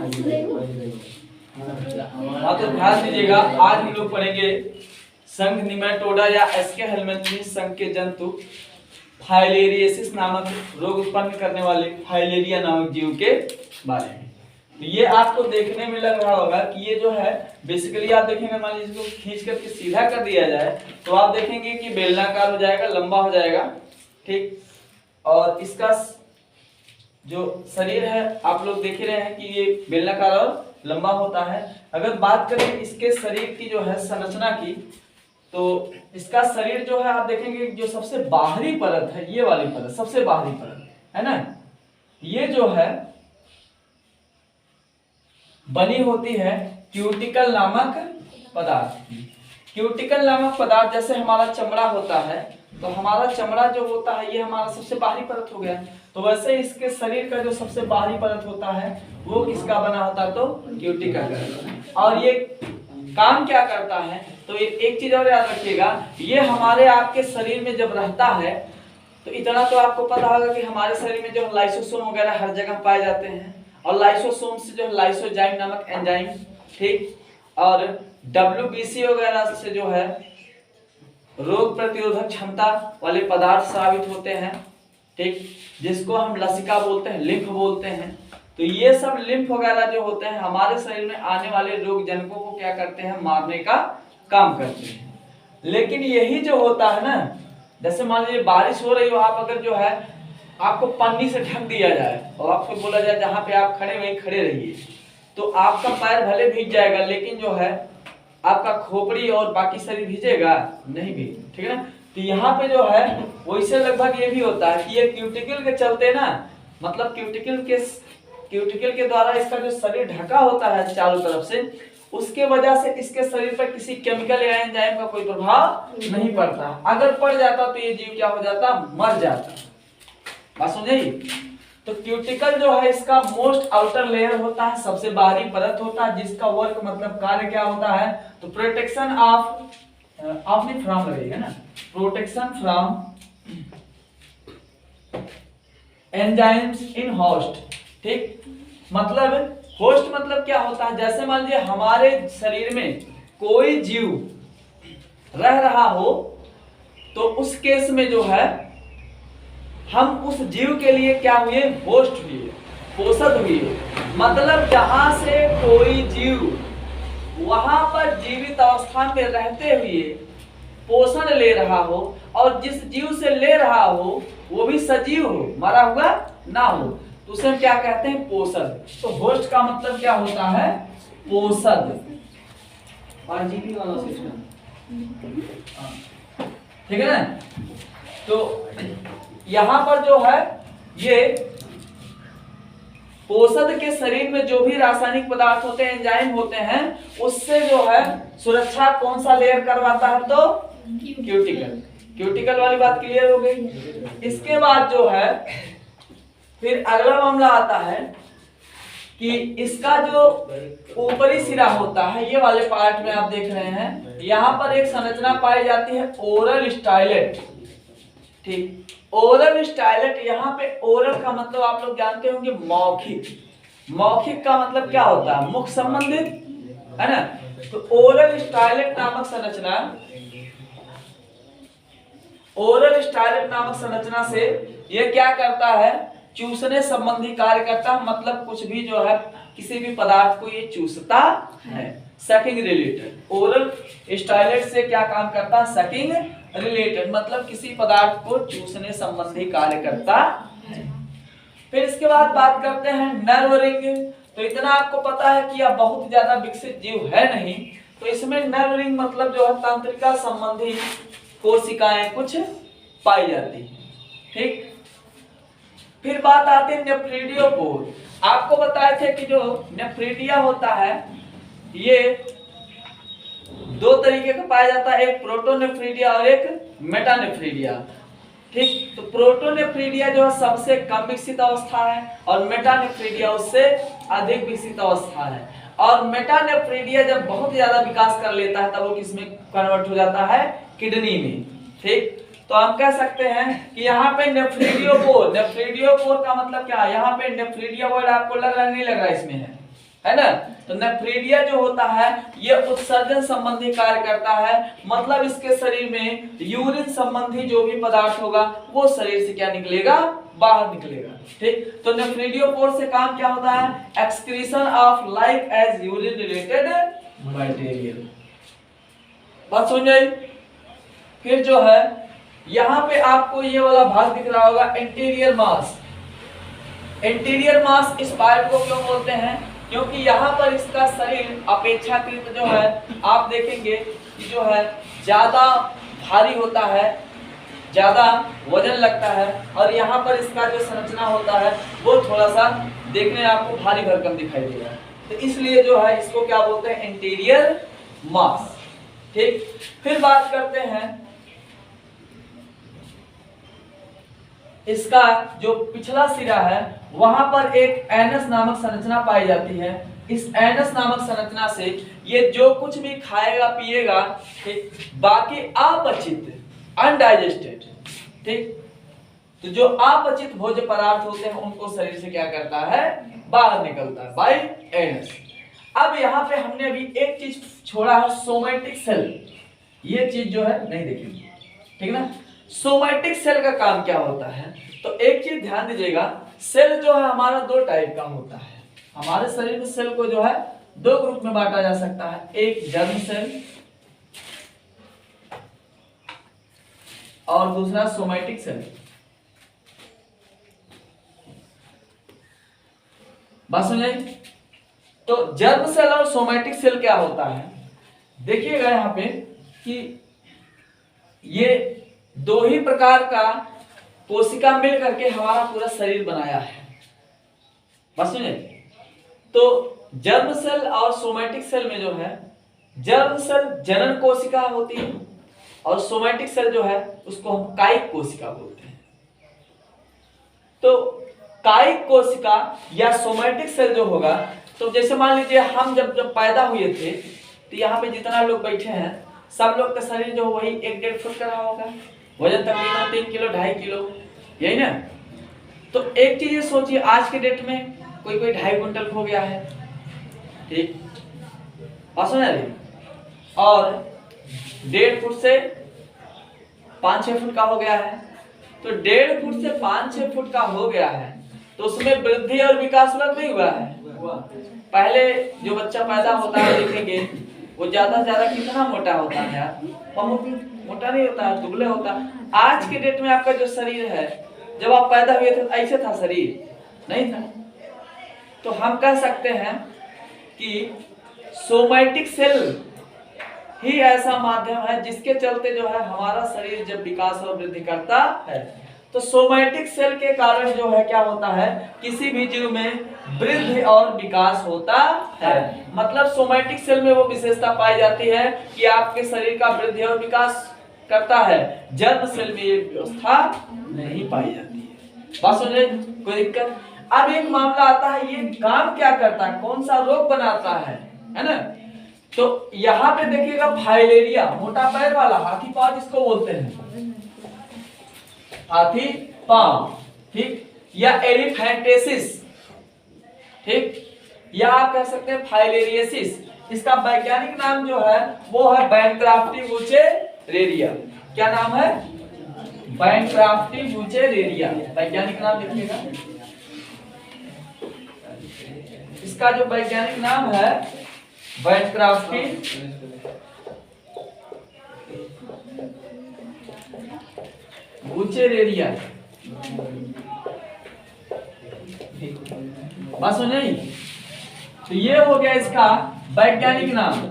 हाँ तो ध्यान दीजिएगा, आज हम लोग पढ़ेंगे संघ निमेटोडा या एस्के हेलमिंथी संघ के जंतु फाइलेरियसिस नामक रोग उत्पन्न करने वाले फाइलेरिया नामक जीव के बारे में। तो ये आपको देखने में लग रहा होगा कि ये जो है बेसिकली आप देखेंगे, मान लीजिए इसको खींच करके सीधा कर दिया जाए तो आप देखेंगे कि बेलनाकार हो जाएगा, लंबा हो जाएगा, ठीक। और इसका जो शरीर है आप लोग देख ही रहे हैं कि ये बेलनाकार और लंबा होता है। अगर बात करें इसके शरीर की जो है संरचना की, तो इसका शरीर जो है आप देखेंगे जो सबसे बाहरी परत है, ये वाली परत सबसे बाहरी परत है ना, ये जो है बनी होती है क्यूटिकल नामक पदार्थ। क्यूटिकल नामक पदार्थ, जैसे हमारा चमड़ा होता है तो हमारा चमड़ा जो होता है ये हमारा सबसे बाहरी परत हो गया, तो वैसे इसके शरीर का जो सबसे बाहरी परत होता है वो किसका बना होता है, तो क्यूटिकल। और ये काम क्या करता है, तो ये एक चीज और याद रखिएगा, ये हमारे आपके शरीर में जब रहता है तो इतना तो आपको पता होगा कि हमारे शरीर में जो लाइसोसोम वगैरह हर जगह पाए जाते हैं, और लाइसोसोम से जो लाइसोजाइम नामक एंजाइम, ठीक, और WBC वगैरह से जो है रोग प्रतिरोधक क्षमता वाले पदार्थ साबित होते हैं, ठीक, जिसको हम लसिका बोलते हैं, लिम्फ बोलते हैं। तो ये सब लिम्फ वगैरह जो होते हैं हमारे शरीर में आने वाले रोग जनकों को क्या करते हैं, मारने का काम करते हैं। लेकिन यही जो होता है ना, जैसे मान लीजिए बारिश हो रही हो, आप अगर जो है आपको पन्नी से ढक दिया जाए और आपको बोला जाए जहां पे आप खड़े वहीं खड़े रहिए, तो आपका पैर भले भीग जाएगा लेकिन जो है आपका खोपड़ी और बाकी शरीर भीजेगा नहीं भी, ठीक है ना। तो यहाँ पे जो है वैसे लगभग ये भी होता है कि ये क्यूटिकल के चलते ना, मतलब क्यूटिकल के द्वारा इसका जो शरीर ढका होता है चारों तरफ से, उसके वजह से इसके शरीर पर किसी केमिकल या एंजाइम का कोई प्रभाव नहीं पड़ता। अगर पड़ जाता तो ये जीव क्या हो जाता, मर जाता। बात समझिए। तो क्यूटिकल जो है इसका मोस्ट आउटर लेयर होता है, सबसे बाहरी परत होता है, जिसका वर्क मतलब कार्य क्या होता है, तो प्रोटेक्शन ऑफ नहीं फ्रॉम लगेगा ना, protection from enzymes in host, ठीक। मतलब होस्ट मतलब क्या होता है, जैसे मान लीजिए हमारे शरीर में कोई जीव रह रहा हो तो उस केस में जो है हम उस जीव के लिए क्या हुए, होस्ट हुए, पोषक हुए। मतलब जहां से कोई जीव वहां पर जीवित अवस्था में रहते हुए पोषण ले रहा हो, और जिस जीव से ले रहा हो वो भी सजीव हो, मरा हुआ ना हो, तो उसे हम क्या कहते हैं, पोषक। तो होस्ट का मतलब क्या होता है, पोषक, आजीवी वाला सिस्टम, ठीक है ना। तो यहां पर जो है ये पोषक के शरीर में जो भी रासायनिक पदार्थ होते हैं, एंजाइम होते हैं, उससे जो है सुरक्षा कौन सा लेयर करवाता है, तो क्यूटिकल। क्यूटिकल वाली बात क्लियर हो गई। इसके बाद जो है फिर अगला मामला आता है कि इसका जो ऊपरी सिरा होता है, ये वाले पार्ट में आप देख रहे हैं, यहाँ पर एक संरचना पाई जाती है ओरल स्टाइलेट, ठीक। ओरल स्टाइलेट, यहाँ पे ओरल का मतलब आप लोग जानते होंगे मौखिक, मौखिक का मतलब क्या होता है, मुख संबंधित, है ना। तो ओरल स्टाइलेट नामक संरचना, ओरल स्टाइलेट नामक संरचना से ये क्या करता है, चूसने संबंधी कार्य करता है। मतलब कुछ भी जो है किसी भी पदार्थ को ये चूसता है, सकिंग रिलेटेड। ओरल स्टाइलेट से क्या काम करता है, सकिंग रिलेटेड, मतलब किसी पदार्थ को चूसने संबंधी कार्य करता है। फिर इसके बाद बात करते हैं नर्व रिंग। तो इतना आपको पता है कि यह बहुत ज्यादा विकसित जीव है नहीं, तो इसमें नर्व रिंग मतलब जो है तंत्रिका संबंधी कोशिकाएं कुछ पाई जाती है, ठीक। फिर बात आती है नेफ्रिडियोपोर। आपको बताए थे कि जो नेफ्रिडिया होता है ये दो तरीके का पाया जाता है, एक प्रोटोनेफ्रिडिया और एक मेटानेफ्रिडिया, ठीक। तो प्रोटोनेफ्रिडिया जो है सबसे कम विकसित अवस्था है और मेटानेफ्रिडिया उससे अधिक विकसित अवस्था है। और मेटानेफ्रिडिया जब बहुत ज्यादा विकास कर लेता है तब वो किसमें कन्वर्ट हो जाता है, किडनी में, ठीक। तो हम कह सकते हैं कि यहाँ पे नेफ्रिडियोपोर, नेफ्रिडियोपोर का मतलब क्या है, यहाँ पे नेफ्रिडिया वर्ड आपको लग रहा है, नहीं लग रहा इसमें है, है ना। तो नेफ्रेलिया जो होता है ये उत्सर्जन संबंधी कार्य करता है, मतलब इसके शरीर में यूरिन संबंधी जो भी पदार्थ होगा वो शरीर से क्या निकलेगा, बाहर निकलेगा। ठीक, तो नेफ्रेलियोपोर से काम क्या होता है, excretion of like as urine related material. बात समझ आई। फिर जो है यहाँ पे आपको ये वाला भाग दिख रहा होगा एंटीरियर मास। एंटीरियर मास इस पार्ट को क्यों बोलते हैं, क्योंकि यहाँ पर इसका शरीर अपेक्षाकृत जो है आप देखेंगे कि जो है ज्यादा भारी होता है, ज्यादा वजन लगता है, और यहाँ पर इसका जो संरचना होता है वो थोड़ा सा देखने में आपको भारी भरकम दिखाई देगा। तो इसलिए जो है इसको क्या बोलते हैं, एंटीरियर मास। ठीक, फिर बात करते हैं इसका जो पिछला सिरा है वहां पर एक एनस नामक संरचना पाई जाती है। इस एनस नामक संरचना से ये जो कुछ भी खाएगा पिएगा, ठीक, बाकी अपचित अनडाइजेस्टेड, ठीक, तो जो अपचित भोज्य पदार्थ होते हैं उनको शरीर से क्या करता है, बाहर निकलता है बाय एनस। अब यहाँ पे हमने अभी एक चीज छोड़ा है, सोमैटिक सेल। ये चीज जो है नहीं देखेंगे, ठीक ना। सोमैटिक सेल का काम क्या होता है, तो एक चीज ध्यान दीजिएगा, सेल जो है हमारा दो टाइप का होता है। हमारे शरीर में सेल को जो है दो ग्रुप में बांटा जा सकता है, एक जर्म सेल और दूसरा सोमैटिक सेल। बात समझे। तो जर्म सेल और सोमैटिक सेल क्या होता है, देखिएगा यहाँ पे कि ये दो ही प्रकार का कोशिका मिल करके हमारा पूरा शरीर बनाया है। बस सुनिए, तो जर्म सेल और सोमैटिक सेल में जो है, जर्म सेल जनन कोशिका होती है और सोमैटिक सेल जो है उसको हम कायिक कोशिका बोलते हैं। तो कायिक कोशिका या सोमैटिक सेल जो होगा, तो जैसे मान लीजिए हम जब पैदा हुए थे तो यहाँ पे जितना लोग बैठे हैं सब लोग का शरीर जो वही 1-1.5 फुट का रहा होगा, वजन तकरीबन 3 किलो 2.5 किलो, यही ना। तो एक चीज ये सोचिए, आज के डेट में कोई 2.5 क्विंटल हो गया है, ठीक, और 1.5 फुट से 5-6 फुट का हो गया है। तो 1.5 फुट से 5-6 फुट का हो गया है, तो उसमें वृद्धि और विकास नहीं हुआ है। पहले जो बच्चा पैदा होता है देखेंगे वो ज्यादा से ज्यादा कितना मोटा होता है यार, बहुत मोटा नहीं होता है, दुबले होता है। आज के डेट में आपका जो शरीर है, जब आप पैदा हुए थे ऐसे था शरीर, नहीं था। तो हम कह सकते हैं कि सोमैटिक सेल ही ऐसा माध्यम है जिसके चलते जो है हमारा शरीर जब विकास और वृद्धि करता है, तो सोमैटिक सेल के कारण जो है क्या होता है, किसी भी जीव में वृद्धि और विकास होता है। मतलब सोमैटिक सेल में वो विशेषता पाई जाती है कि आपके शरीर का वृद्धि और विकास करता है, जर्म सेल में ये व्यवस्था नहीं पाई जाती है। बात समझे, कोई दिक्कत। अब एक मामला आता है, ये काम क्या करता है, कौन सा रोग बनाता है ना। तो यहाँ पे देखिएगा फाइलेरिया, मोटा पैर वाला, हाथी पाँव जिसको बोलते हैं, हाथी पांव, ठीक, या एलिफेंटेसिस, ठीक, या आप कह सकते हैं फाइलेरियसिस। इसका वैज्ञानिक नाम जो है वो है बैंक्राफ्टी बुचेरेरिया। क्या नाम है, बैंक्राफ्टी बुचेरेरिया, वैज्ञानिक नाम लिखिएगा। इसका जो वैज्ञानिक नाम है बैंक्राफ्टी बुचेरेरिया। बात सुनिए, तो ये हो गया इसका वैज्ञानिक नाम।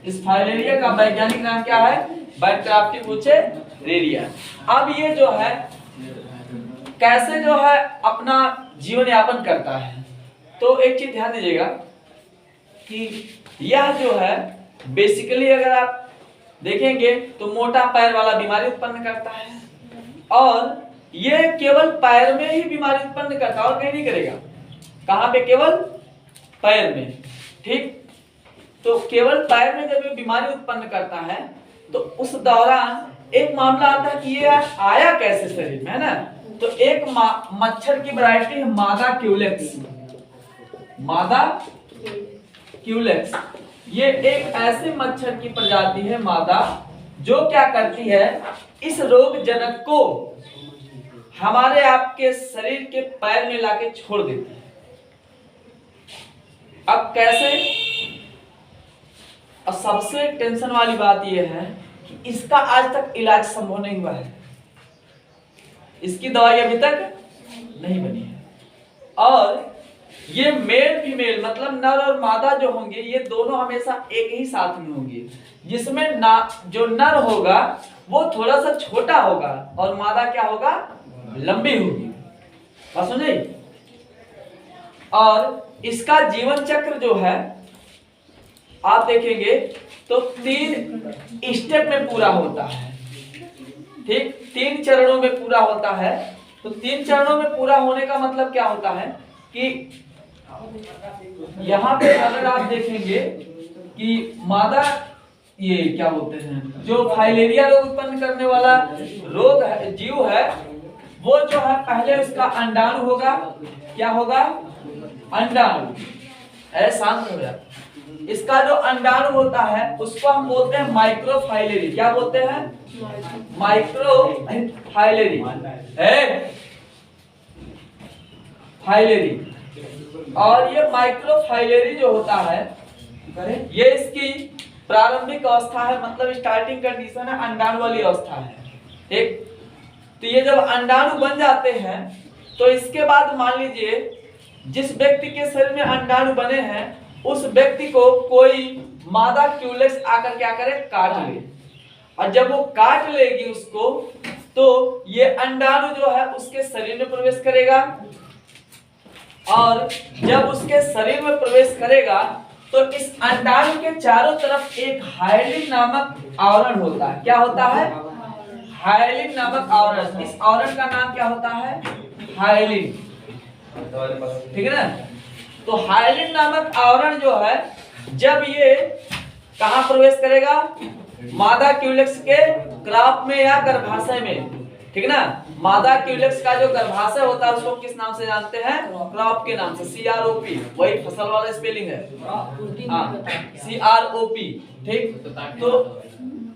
इस फाइलेरिया का वैज्ञानिक नाम क्या है, बैंक्राफ्टी बुचेरेरिया। अब ये जो है कैसे जो है अपना जीवन यापन करता है, तो एक चीज ध्यान दीजिएगा कि यह जो है बेसिकली अगर आप देखेंगे तो मोटा पैर वाला बीमारी उत्पन्न करता है, और ये केवल पैर में ही बीमारी उत्पन्न करता है और कहीं नहीं करेगा। कहां पे, केवल पैर में, ठीक। तो केवल पैर में जब ये बीमारी उत्पन्न करता है तो उस दौरान एक मामला आता है कि ये आया कैसे शरीर में, है ना। तो एक मच्छर की वैरायटी है मादा क्यूलेक्स, मादा क्यूलेक्स। ये एक ऐसे मच्छर की प्रजाति है मादा, जो क्या करती है, इस रोग जनक को हमारे आपके शरीर के पैर में लाके छोड़ देती है। अब कैसे? और सबसे टेंशन वाली बात यह है कि इसका आज तक इलाज संभव नहीं हुआ है, इसकी दवाई अभी तक नहीं बनी है। और ये मेल फीमेल मतलब नर और मादा जो होंगे, ये दोनों हमेशा एक ही साथ में होंगे, जिसमें ना जो नर होगा वो थोड़ा सा छोटा होगा और मादा क्या होगा, लंबी होगी। बात समझे? और इसका जीवन चक्र जो है आप देखेंगे तो 3 स्टेप में पूरा होता है। ठीक, 3 चरणों में पूरा होता है। तो 3 चरणों में पूरा होने का मतलब क्या होता है कि यहाँ पे अगर आप देखेंगे कि मादा, ये क्या बोलते हैं, जो फाइलेरिया रोग उत्पन्न करने वाला रोग है, जीव है, वो जो है पहले उसका अंडाणु होगा। क्या होगा? अंडाणु। शांत हो जाए। इसका जो अंडाणु होता है उसको हम बोलते हैं माइक्रोफाइलेरी। क्या बोलते हैं? माइक्रोफाइलेरी है, फाइलेरी। और ये माइक्रोफाइलेरी जो होता है, ये इसकी प्रारंभिक अवस्था है, मतलब स्टार्टिंग कंडीशन है, अंडाणु वाली अवस्था है। ठीक, तो ये जब अंडाणु बन जाते हैं तो इसके बाद मान लीजिए जिस व्यक्ति के शरीर में अंडाणु बने हैं उस व्यक्ति को कोई मादा क्यूलेक्स आकर क्या करे, काट ले। और जब वो काट लेगी उसको, तो ये अंडाणु जो है उसके शरीर में प्रवेश करेगा। और जब उसके शरीर में प्रवेश करेगा तो इस अंडाणु के चारों तरफ एक हाइलिन नामक आवरण होता है। क्या होता है? हाइलिन नामक आवरण। इस आवरण का नाम क्या होता है? हाइलिन। ठीक है ना? तो हाइलिन नामक आवरण जो है, जब ये कहां प्रवेश करेगा, मादा क्यूलेक्स के क्राप में या गर्भाशय में। ठीक है ना? मादा क्यूलेक्स का जो गर्भाशय होता है उसको किस नाम से जानते हैं? क्रॉप के नाम से, CROP। वही फसल वाला स्पेलिंग है, CROP। ठीक, तो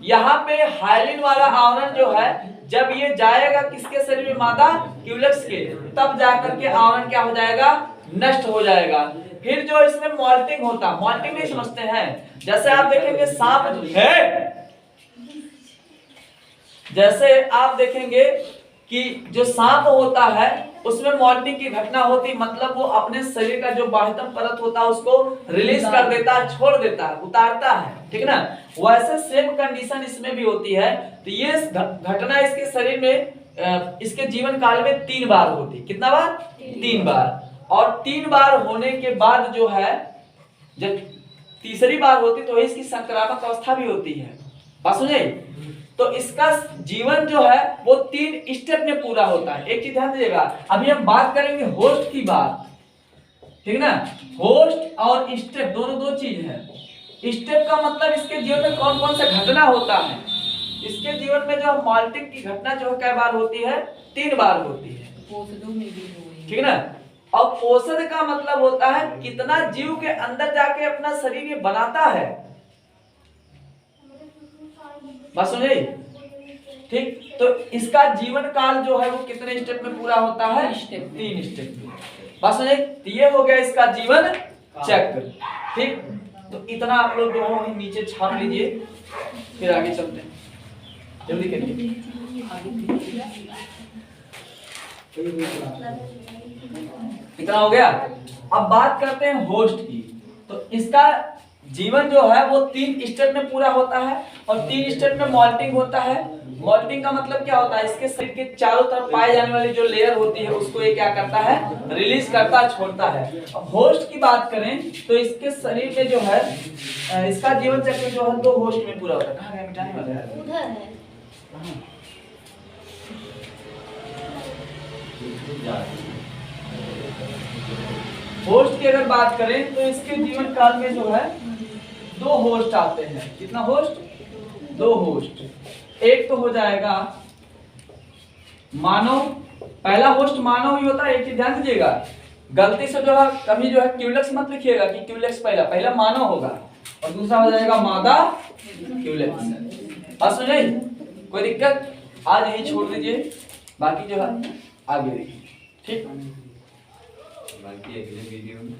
यहाँ पे हाइलिन वाला आवरण जो है, जब ये जाएगा किसके शरीर में, मादा क्यूलेक्स के, तब जाकर के आवरण क्या हो जाएगा, नष्ट हो जाएगा। फिर जो इसमें मॉल्टिंग होता, मॉल्टिंग नहीं समझते हैं? जैसे आप देखेंगे सांप है, जैसे आप देखेंगे कि जो सांप होता है उसमें मॉल्टिंग की घटना होती, मतलब वो अपने शरीर का जो बाह्यतम परत होता है उसको रिलीज कर देता है, छोड़ देता है, उतारता है। ठीक है ना? वैसे सेम कंडीशन इसमें भी होती है। तो ये घटना इसके शरीर में इसके जीवन काल में 3 बार होती। कितना बार? 3 बार। और 3 बार होने के बाद जो है, जब तीसरी बार होती तो इसकी संक्रामक अवस्था भी होती है। बात समझे? तो इसका जीवन जो है वो 3 स्टेप में पूरा होता है। एक चीज ध्यान दीजिएगा, अभी हम बात करेंगे होस्ट की बात। ठीक ना? होस्ट और स्टेप दोनों 2 चीज है। स्टेप का मतलब इसके जीवन में कौन कौन सा घटना होता है। इसके जीवन में जो मॉल्टिंग की घटना जो कै बार होती है? 3 बार होती है। ठीक है ना? और पोषण का मतलब होता है कितना जीव के अंदर जाके अपना शरीर ये बनाता है। बात समझे? ठीक, तो इसका जीवन काल जो है वो कितने स्टेप में पूरा होता है? 3 स्टेप में। बात समझे? ये हो गया इसका जीवन चक्र। ठीक, तो इतना आप लोग जो है वहीं नीचे छाप लीजिए, फिर आगे चलते हैं। जल्दी करिए। इतना हो गया। अब बात करते हैं होस्ट की। तो इसका जीवन जो है वो 3 स्टेप में पूरा होता है और 3 स्टेप में मॉल्टिंग होता है। मॉल्टिंग का मतलब क्या होता है? इसके शरीर के चारों तरफ पाए जाने वाली जो लेयर होती है उसको ये क्या करता है? रिलीज करता है, छोड़ता है। अब होस्ट की बात करें तो इसके शरीर में जो है इसका जीवन चक्र जो है 2 होस्ट में पूरा होता है। कहाँ गया मिटाने वाला है? उधर है। होस्ट की अगर बात करें तो इसके जीवन काल में जो है 2 होस्ट आते हैं। कितना होस्ट? 2 होस्ट। एक तो हो जाएगा मानव, पहला होस्ट मानव ही होता है। एक चीज ध्यान दीजिएगा, गलती से जो है कभी जो है क्यूलेक्स मत लिखिएगा कि क्यूलेक्स पहला मानव होगा और दूसरा हो जाएगा मादा क्यूलेक्स। बात समझ आई? कोई दिक्कत? आज यही छोड़ दीजिए, बाकी जो है आगे देखिए। ठीक, बाकी अगले वीडियो में